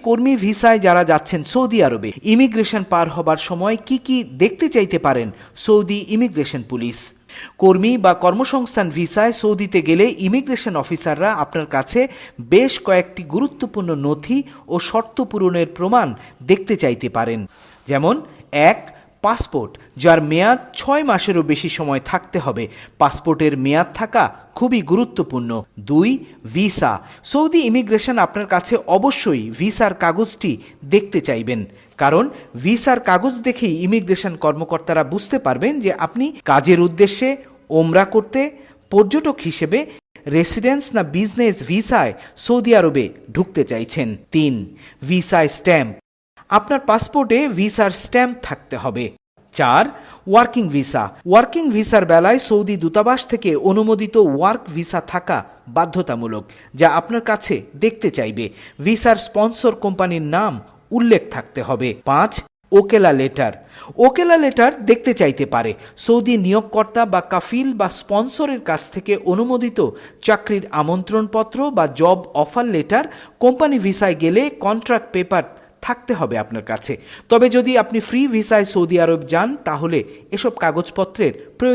কর্মী ভিসায় যারা যাচ্ছেন সৌদি আরবে, ইমিগ্রেশন পার হবার সময় কি কি দেখতে চাইতে পারেন সৌদি ইমিগ্রেশন পুলিশ? কর্মী বা কর্মসংস্থান ভিসায় সৌদিতে গেলে ইমিগ্রেশন অফিসাররা আপনার কাছে বেশ কয়েকটি গুরুত্বপূর্ণ নথি ও শর্ত পূরণের প্রমাণ দেখতে চাইতে পারেন। যেমন 1. পাসপোর্ট, যার মেয়াদ 6 মাসেরও বেশি সময় থাকতে হবে। পাসপোর্টের মেয়াদ থাকা খুবই গুরুত্বপূর্ণ। 2. ভিসা, সৌদি ইমিগ্রেশন আপনার কাছে অবশ্যই ভিসার কাগজটি দেখতে চাইবেন, কারণ ভিসার কাগজ দেখেই ইমিগ্রেশন কর্মকর্তারা বুঝতে পারবেন যে আপনি কাজের উদ্দেশ্যে, ওমরা করতে, পর্যটক হিসেবে, রেসিডেন্স না বিজনেস ভিসায় সৌদি আরবে ঢুকতে চাইছেন। 3. ভিসা স্ট্যাম্প, আপনার পাসপোর্টে ভিসার স্ট্যাম্প থাকতে হবে। 4. ওয়ার্কিং ভিসা, ওয়ার্কিং ভিসার বেলায় সৌদি দূতাবাস থেকে অনুমোদিত ওয়ার্ক ভিসা থাকা বাধ্যতামূলক, যা আপনার কাছে দেখতে চাইবে। ভিসার স্পন্সর কোম্পানির নাম উল্লেখ থাকতে হবে। 5. ওকেলা লেটার, ওকেলা লেটার দেখতে চাইতে পারে। সৌদি নিয়োগকর্তা বা কাফিল বা স্পন্সরের কাছ থেকে অনুমোদিত চাকরির আমন্ত্রণপত্র বা জব অফার লেটার। কোম্পানি ভিসায় গেলে কন্ট্রাক্ট পেপার থাকতে হবে আপনার কাছে। তবে যদি আপনি ফ্রি ভিসায় সৌদি আরব যান তাহলে এসব কাগজপত্রের প্রয়োজন